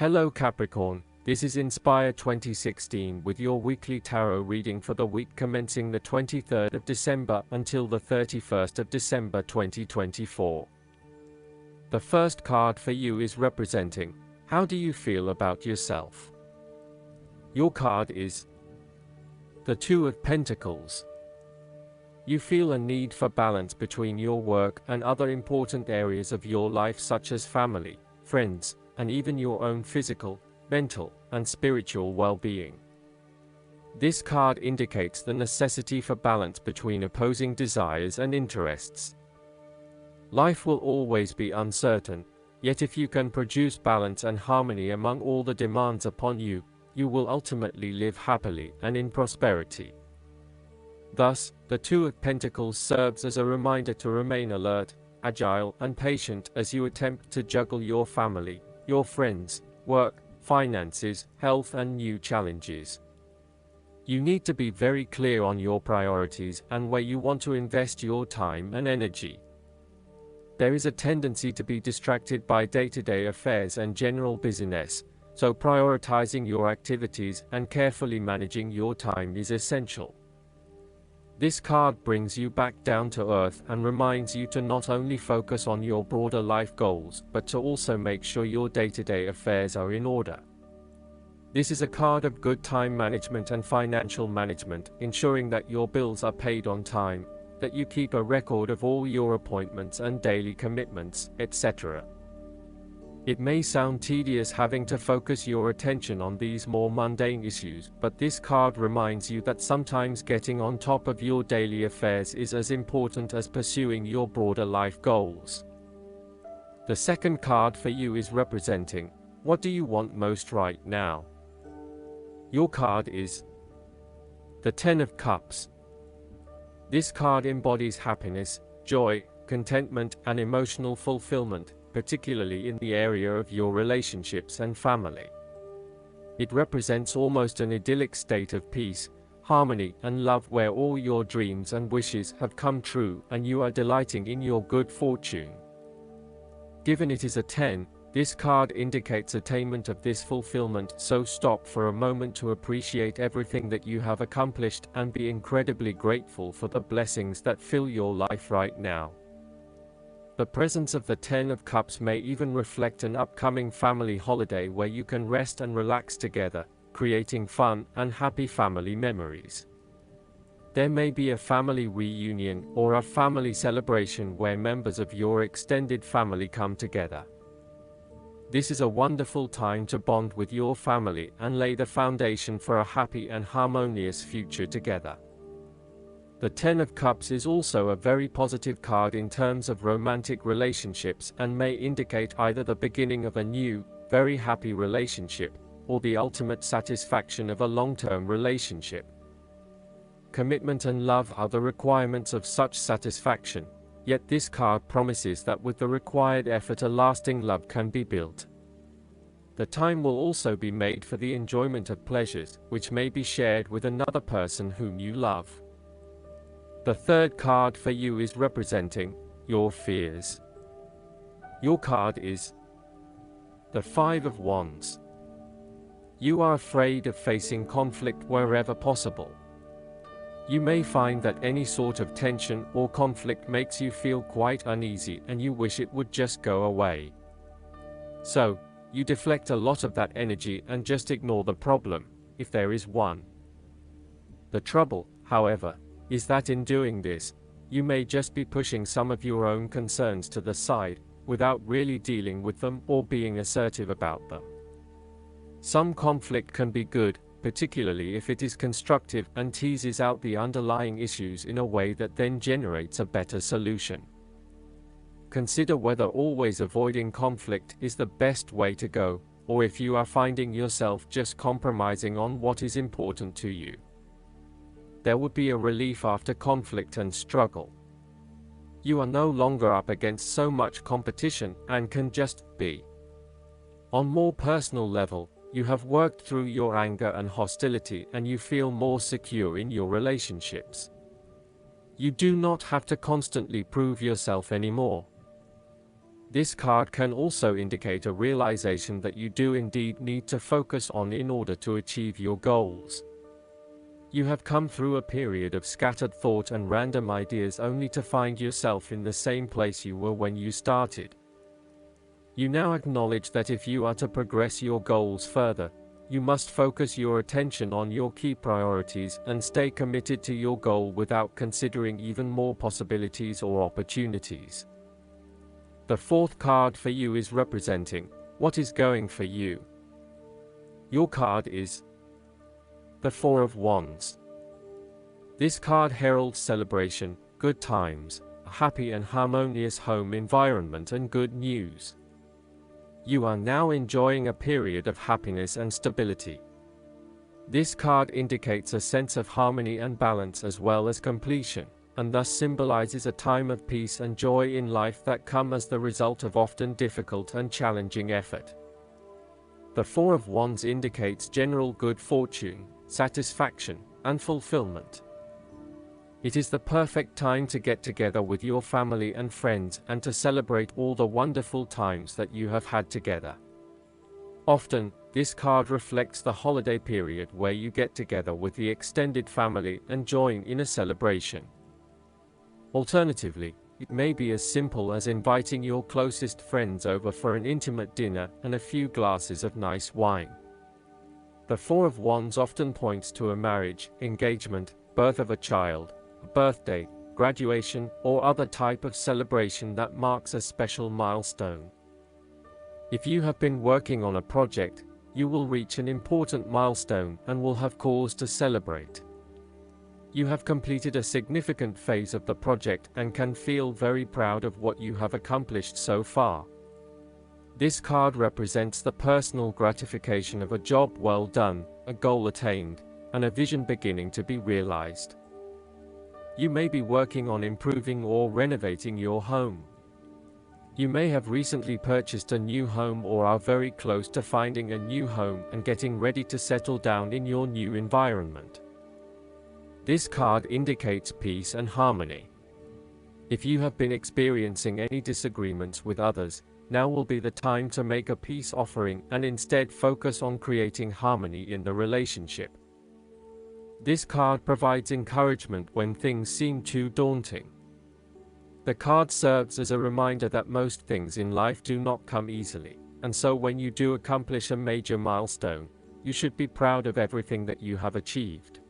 Hello Capricorn, this is Inspire 2016 with your weekly tarot reading for the week commencing the 23rd of December until the 31st of December 2024. The first card for you is representing, how do you feel about yourself? Your card is the Two of Pentacles. You feel a need for balance between your work and other important areas of your life such as family, friends, and even your own physical, mental, and spiritual well-being. This card indicates the necessity for balance between opposing desires and interests. Life will always be uncertain, yet if you can produce balance and harmony among all the demands upon you, you will ultimately live happily and in prosperity. Thus, the Two of Pentacles serves as a reminder to remain alert, agile, and patient as you attempt to juggle your family, your friends, work, finances, health, and new challenges. You need to be very clear on your priorities and where you want to invest your time and energy. There is a tendency to be distracted by day-to-day affairs and general busyness, so prioritizing your activities and carefully managing your time is essential. This card brings you back down to earth and reminds you to not only focus on your broader life goals, but to also make sure your day-to-day affairs are in order. This is a card of good time management and financial management, ensuring that your bills are paid on time, that you keep a record of all your appointments and daily commitments, etc. It may sound tedious having to focus your attention on these more mundane issues, but this card reminds you that sometimes getting on top of your daily affairs is as important as pursuing your broader life goals. The second card for you is representing, what do you want most right now? Your card is the Ten of Cups. This card embodies happiness, joy, contentment, and emotional fulfillment, particularly in the area of your relationships and family. It represents almost an idyllic state of peace, harmony, and love where all your dreams and wishes have come true and you are delighting in your good fortune. Given it is a 10, this card indicates attainment of this fulfillment, so stop for a moment to appreciate everything that you have accomplished and be incredibly grateful for the blessings that fill your life right now. The presence of the Ten of Cups may even reflect an upcoming family holiday where you can rest and relax together, creating fun and happy family memories. There may be a family reunion or a family celebration where members of your extended family come together. This is a wonderful time to bond with your family and lay the foundation for a happy and harmonious future together. The Ten of Cups is also a very positive card in terms of romantic relationships and may indicate either the beginning of a new, very happy relationship, or the ultimate satisfaction of a long-term relationship. Commitment and love are the requirements of such satisfaction, yet this card promises that with the required effort a lasting love can be built. The time will also be made for the enjoyment of pleasures, which may be shared with another person whom you love. The third card for you is representing your fears. Your card is the Five of Wands. You are afraid of facing conflict wherever possible. You may find that any sort of tension or conflict makes you feel quite uneasy and you wish it would just go away. So, you deflect a lot of that energy and just ignore the problem, if there is one. The trouble, however, is that in doing this, you may just be pushing some of your own concerns to the side, without really dealing with them or being assertive about them. Some conflict can be good, particularly if it is constructive and teases out the underlying issues in a way that then generates a better solution. Consider whether always avoiding conflict is the best way to go, or if you are finding yourself just compromising on what is important to you. There would be a relief after conflict and struggle. You are no longer up against so much competition and can just be. On more personal level, you have worked through your anger and hostility and you feel more secure in your relationships. You do not have to constantly prove yourself anymore. This card can also indicate a realization that you do indeed need to focus on in order to achieve your goals. You have come through a period of scattered thought and random ideas only to find yourself in the same place you were when you started. You now acknowledge that if you are to progress your goals further, you must focus your attention on your key priorities and stay committed to your goal without considering even more possibilities or opportunities. The fourth card for you is representing what is going for you. Your card is the Four of Wands. This card heralds celebration, good times, a happy and harmonious home environment and good news. You are now enjoying a period of happiness and stability. This card indicates a sense of harmony and balance as well as completion, and thus symbolizes a time of peace and joy in life that come as the result of often difficult and challenging effort. The Four of Wands indicates general good fortune, satisfaction, and fulfillment. It is the perfect time to get together with your family and friends and to celebrate all the wonderful times that you have had together. Often, this card reflects the holiday period where you get together with the extended family and join in a celebration. Alternatively, it may be as simple as inviting your closest friends over for an intimate dinner and a few glasses of nice wine. The Four of Wands often points to a marriage, engagement, birth of a child, a birthday, graduation, or other type of celebration that marks a special milestone. If you have been working on a project, you will reach an important milestone and will have cause to celebrate. You have completed a significant phase of the project and can feel very proud of what you have accomplished so far. This card represents the personal gratification of a job well done, a goal attained, and a vision beginning to be realized. You may be working on improving or renovating your home. You may have recently purchased a new home or are very close to finding a new home and getting ready to settle down in your new environment. This card indicates peace and harmony. If you have been experiencing any disagreements with others, now will be the time to make a peace offering and instead focus on creating harmony in the relationship. This card provides encouragement when things seem too daunting. The card serves as a reminder that most things in life do not come easily, and so when you do accomplish a major milestone, you should be proud of everything that you have achieved.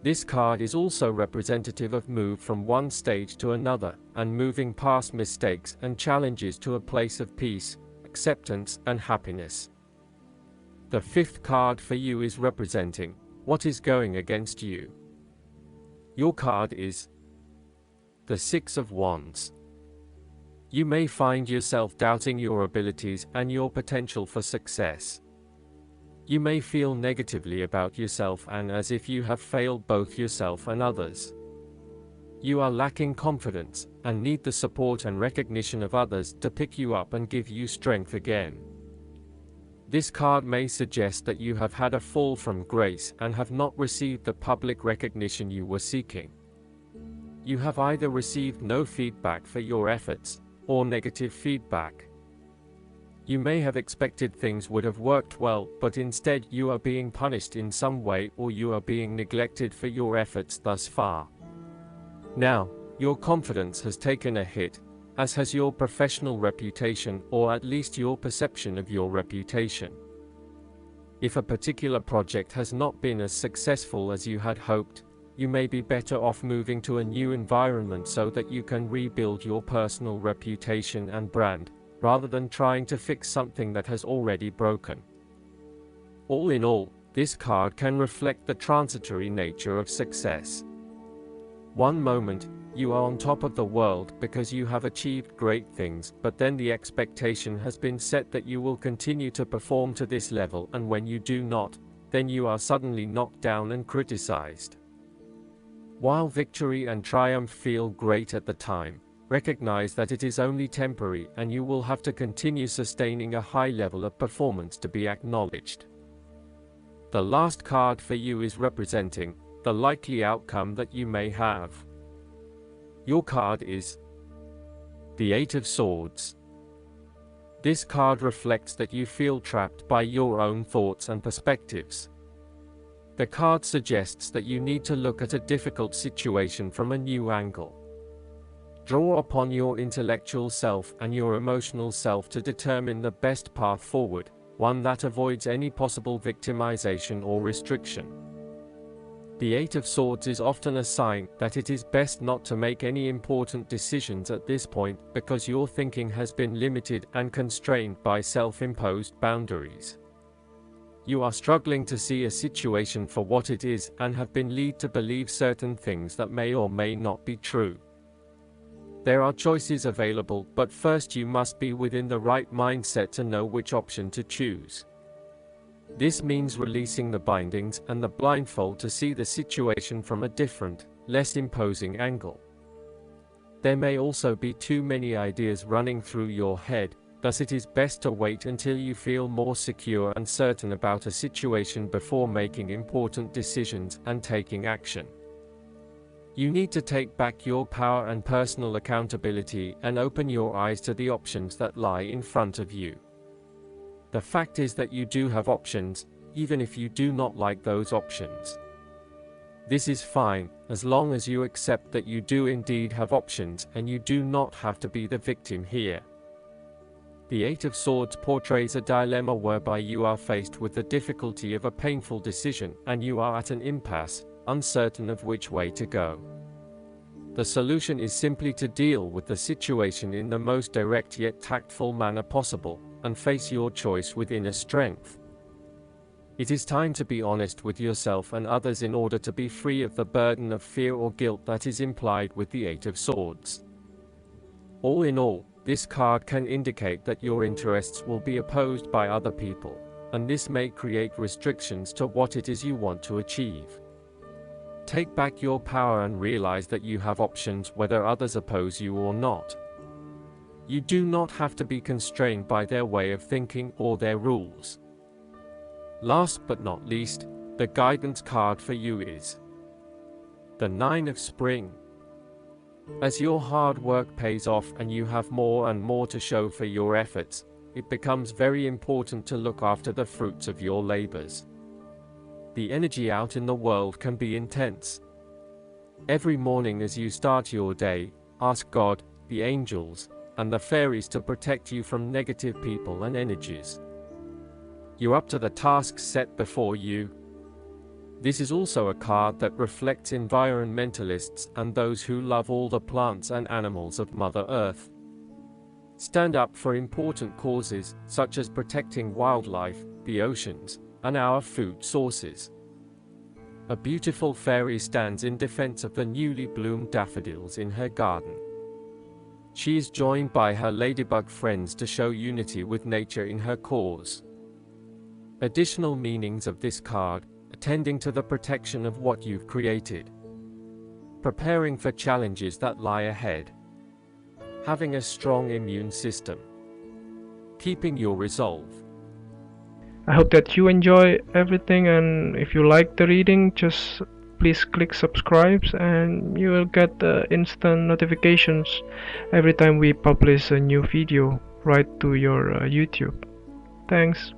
This card is also representative of move from one stage to another, and moving past mistakes and challenges to a place of peace, acceptance, and happiness. The fifth card for you is representing what is going against you. Your card is the Six of Wands. You may find yourself doubting your abilities and your potential for success. You may feel negatively about yourself and as if you have failed both yourself and others. You are lacking confidence and need the support and recognition of others to pick you up and give you strength again. This card may suggest that you have had a fall from grace and have not received the public recognition you were seeking. You have either received no feedback for your efforts or negative feedback. You may have expected things would have worked well, but instead you are being punished in some way or you are being neglected for your efforts thus far. Now, your confidence has taken a hit, as has your professional reputation or at least your perception of your reputation. If a particular project has not been as successful as you had hoped, you may be better off moving to a new environment so that you can rebuild your personal reputation and brand, rather than trying to fix something that has already broken. All in all, this card can reflect the transitory nature of success. One moment, you are on top of the world because you have achieved great things, but then the expectation has been set that you will continue to perform to this level, and when you do not, then you are suddenly knocked down and criticized. While victory and triumph feel great at the time, recognize that it is only temporary and you will have to continue sustaining a high level of performance to be acknowledged. The last card for you is representing the likely outcome that you may have. Your card is the Eight of Swords. This card reflects that you feel trapped by your own thoughts and perspectives. The card suggests that you need to look at a difficult situation from a new angle. Draw upon your intellectual self and your emotional self to determine the best path forward, one that avoids any possible victimization or restriction. The Eight of Swords is often a sign that it is best not to make any important decisions at this point because your thinking has been limited and constrained by self-imposed boundaries. You are struggling to see a situation for what it is and have been led to believe certain things that may or may not be true. There are choices available, but first you must be within the right mindset to know which option to choose. This means releasing the bindings and the blindfold to see the situation from a different, less imposing angle. There may also be too many ideas running through your head, thus it is best to wait until you feel more secure and certain about a situation before making important decisions and taking action. You need to take back your power and personal accountability and open your eyes to the options that lie in front of you. The fact is that you do have options, even if you do not like those options. This is fine, as long as you accept that you do indeed have options and you do not have to be the victim here. The Eight of Swords portrays a dilemma whereby you are faced with the difficulty of a painful decision and you are at an impasse, uncertain of which way to go. The solution is simply to deal with the situation in the most direct yet tactful manner possible, and face your choice with inner strength. It is time to be honest with yourself and others in order to be free of the burden of fear or guilt that is implied with the Eight of Swords. All in all, this card can indicate that your interests will be opposed by other people, and this may create restrictions to what it is you want to achieve. Take back your power and realize that you have options whether others oppose you or not. You do not have to be constrained by their way of thinking or their rules. Last but not least, the guidance card for you is the Nine of Spring. As your hard work pays off and you have more and more to show for your efforts, it becomes very important to look after the fruits of your labors. The energy out in the world can be intense. Every morning as you start your day, ask God, the angels, and the fairies to protect you from negative people and energies. You're up to the tasks set before you. This is also a card that reflects environmentalists and those who love all the plants and animals of Mother Earth. Stand up for important causes, such as protecting wildlife, the oceans, and our food sources. A beautiful fairy stands in defense of the newly bloomed daffodils in her garden. She is joined by her ladybug friends to show unity with nature in her cause. Additional meanings of this card: attending to the protection of what you've created, preparing for challenges that lie ahead, having a strong immune system, keeping your resolve. I hope that you enjoy everything, and if you like the reading, just please click subscribe and you will get instant notifications every time we publish a new video right to your YouTube. Thanks.